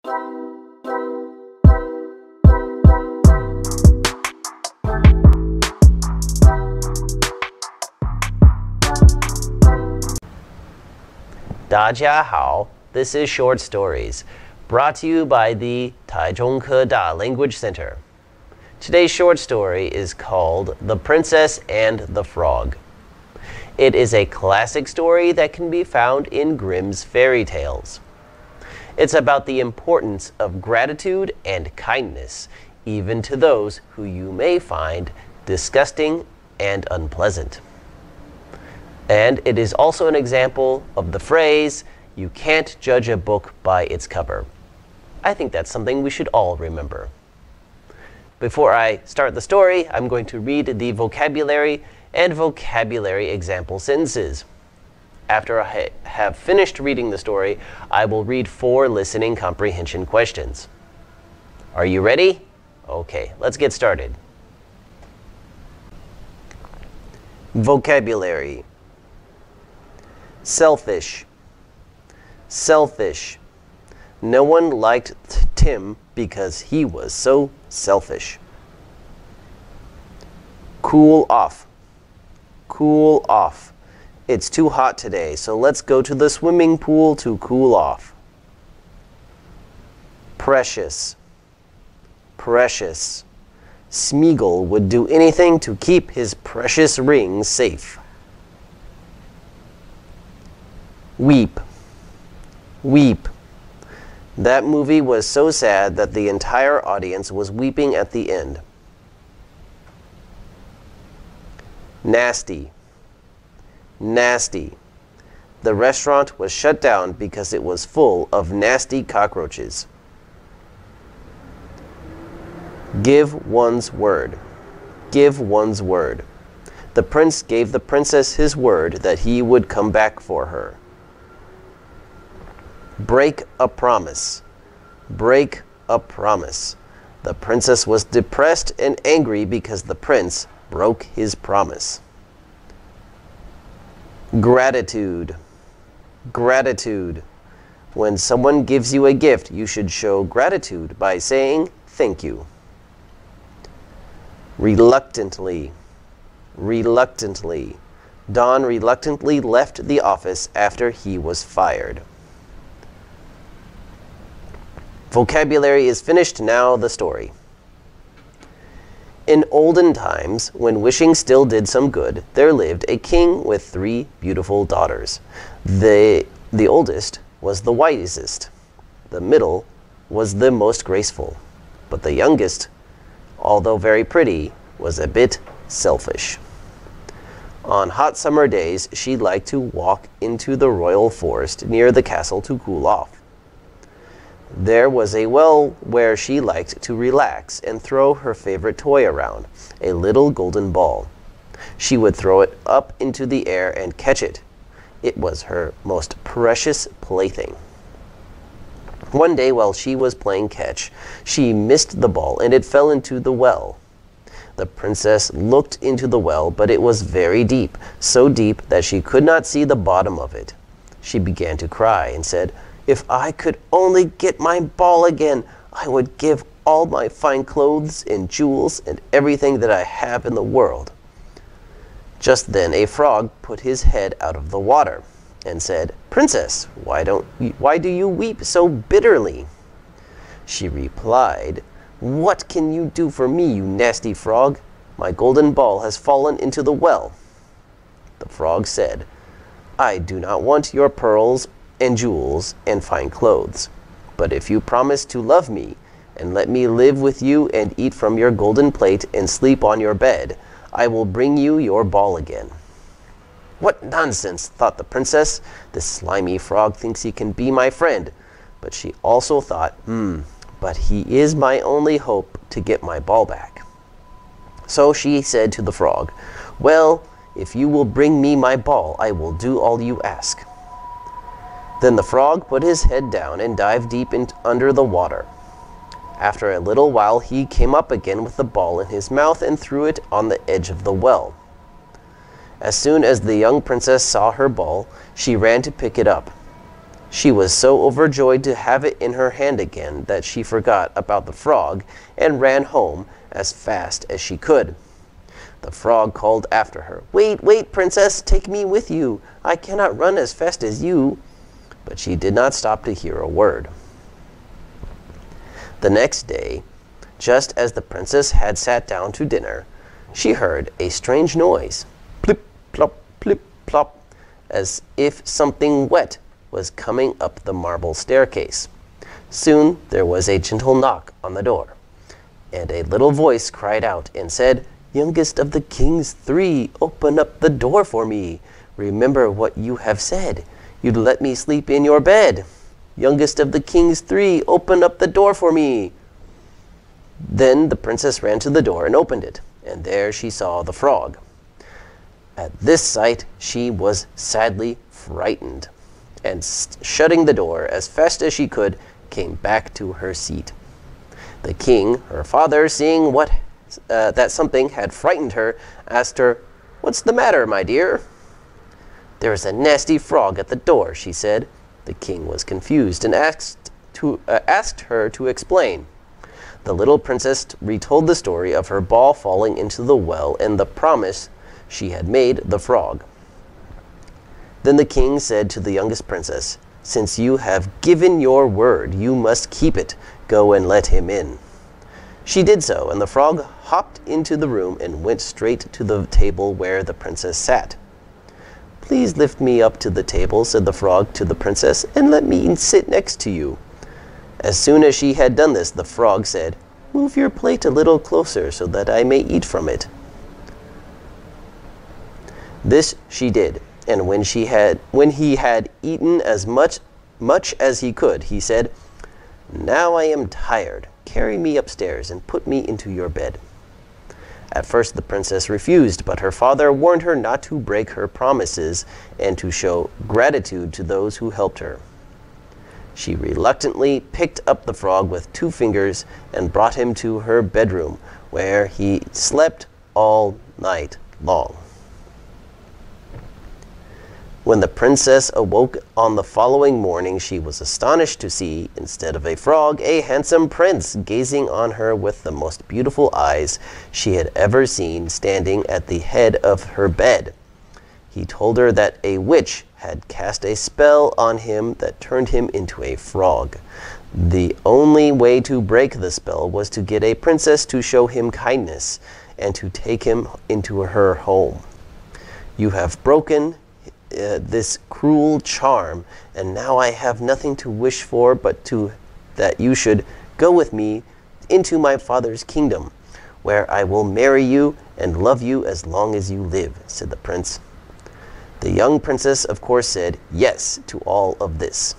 大家好, this is Short Stories, brought to you by the Taichung Keda Language Center. Today's short story is called The Princess and the Frog. It is a classic story that can be found in Grimm's fairy tales. It's about the importance of gratitude and kindness, even to those who you may find disgusting and unpleasant. And it is also an example of the phrase, you can't judge a book by its cover. I think that's something we should all remember. Before I start the story, I'm going to read the vocabulary and vocabulary example sentences. After I have finished reading the story, I will read 4 listening comprehension questions. Are you ready? Okay, let's get started. Vocabulary. Selfish. Selfish. No one liked Tim because he was so selfish. Cool off. Cool off. It's too hot today, so let's go to the swimming pool to cool off. Precious. Precious. Smeagol would do anything to keep his precious ring safe. Weep. Weep. That movie was so sad that the entire audience was weeping at the end. Nasty. Nasty. The restaurant was shut down because it was full of nasty cockroaches. Give one's word. Give one's word. The prince gave the princess his word that he would come back for her. Break a promise. Break a promise. The princess was depressed and angry because the prince broke his promise. Gratitude. Gratitude. When someone gives you a gift, you should show gratitude by saying thank you. Reluctantly. Reluctantly. Don reluctantly left the office after he was fired. Vocabulary is finished, now the story. In olden times, when wishing still did some good, there lived a king with 3 beautiful daughters. The oldest was the wisest. The middle was the most graceful. But the youngest, although very pretty, was a bit selfish. On hot summer days, she liked to walk into the royal forest near the castle to cool off. There was a well where she liked to relax and throw her favorite toy around, a little golden ball. She would throw it up into the air and catch it. It was her most precious plaything. One day while she was playing catch, she missed the ball and it fell into the well. The princess looked into the well, but it was very deep, so deep that she could not see the bottom of it. She began to cry and said, "If I could only get my ball again, I would give all my fine clothes and jewels and everything that I have in the world." Just then a frog put his head out of the water and said, "Princess, why do you weep so bitterly?" She replied, "What can you do for me, you nasty frog? My golden ball has fallen into the well." The frog said, "I do not want your pearls and jewels and fine clothes. But if you promise to love me and let me live with you and eat from your golden plate and sleep on your bed, I will bring you your ball again." "What nonsense," thought the princess. "This slimy frog thinks he can be my friend." But she also thought, but he is my only hope to get my ball back. So she said to the frog, "Well, if you will bring me my ball, I will do all you ask." Then the frog put his head down and dived deep under the water. After a little while, he came up again with the ball in his mouth and threw it on the edge of the well. As soon as the young princess saw her ball, she ran to pick it up. She was so overjoyed to have it in her hand again that she forgot about the frog and ran home as fast as she could. The frog called after her, "Wait, wait, princess, take me with you. I cannot run as fast as you." But she did not stop to hear a word. The next day, just as the princess had sat down to dinner, she heard a strange noise, plip, plop, plip, plop, as if something wet was coming up the marble staircase. Soon there was a gentle knock on the door, and a little voice cried out and said, "Youngest of the kings 3, open up the door for me. Remember what you have said. You'd let me sleep in your bed. Youngest of the kings 3, open up the door for me." Then the princess ran to the door and opened it, and there she saw the frog. At this sight she was sadly frightened, and shutting the door as fast as she could, came back to her seat. The king, her father, seeing that something had frightened her, asked her, "What's the matter, my dear?" "There is a nasty frog at the door," she said. The king was confused and asked her to explain. The little princess retold the story of her ball falling into the well and the promise she had made the frog. Then the king said to the youngest princess, "Since you have given your word, you must keep it. Go and let him in." She did so, and the frog hopped into the room and went straight to the table where the princess sat. "Please lift me up to the table," said the frog to the princess, "and let me sit next to you." As soon as she had done this, the frog said, "Move your plate a little closer so that I may eat from it." This she did, and when he had eaten as much as he could, he said, "Now I am tired. Carry me upstairs and put me into your bed." At first the princess refused, but her father warned her not to break her promises and to show gratitude to those who helped her. She reluctantly picked up the frog with 2 fingers and brought him to her bedroom, where he slept all night long. When the princess awoke on the following morning, she was astonished to see, instead of a frog, a handsome prince gazing on her with the most beautiful eyes she had ever seen, standing at the head of her bed. He told her that a witch had cast a spell on him that turned him into a frog. The only way to break the spell was to get a princess to show him kindness and to take him into her home. "You have broken this cruel charm, and now I have nothing to wish for but that you should go with me into my father's kingdom, where I will marry you and love you as long as you live," said the prince. The young princess, of course, said yes to all of this.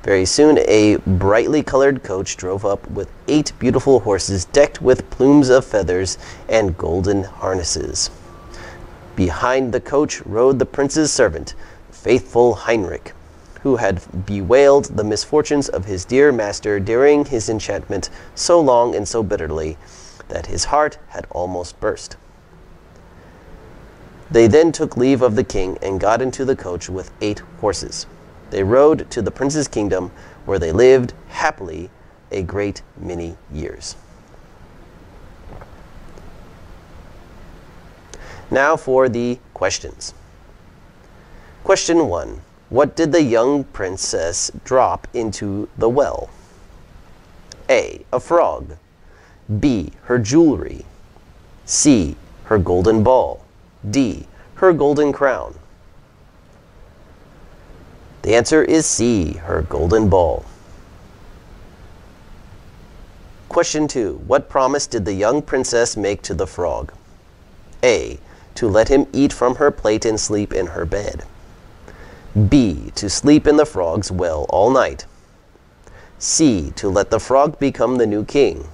Very soon a brightly colored coach drove up with 8 beautiful horses decked with plumes of feathers and golden harnesses. Behind the coach rode the prince's servant, faithful Heinrich, who had bewailed the misfortunes of his dear master during his enchantment so long and so bitterly that his heart had almost burst. They then took leave of the king and got into the coach with 8 horses. They rode to the prince's kingdom, where they lived happily a great many years. Now for the questions. Question 1. What did the young princess drop into the well? A. A frog. B. Her jewelry. C. Her golden ball. D. Her golden crown. The answer is C. Her golden ball. Question 2. What promise did the young princess make to the frog? A. To let him eat from her plate and sleep in her bed. B. To sleep in the frog's well all night. C. To let the frog become the new king.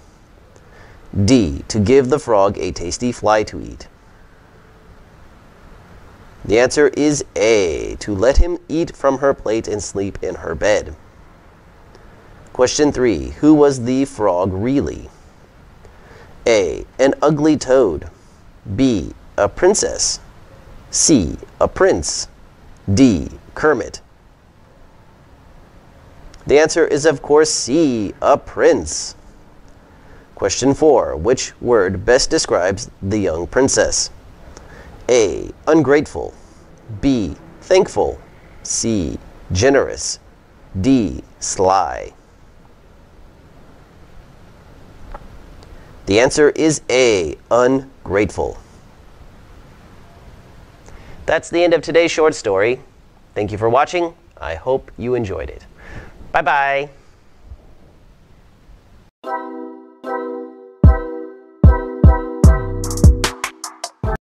D. To give the frog a tasty fly to eat. The answer is A. To let him eat from her plate and sleep in her bed. Question 3. Who was the frog really? A. An ugly toad. B. A princess. C. A prince. D. Kermit. The answer is, of course, C, a prince. Question 4. Which word best describes the young princess? A, ungrateful. B, thankful. C, generous. D, sly. The answer is A, ungrateful. That's the end of today's short story. Thank you for watching. I hope you enjoyed it. Bye-bye.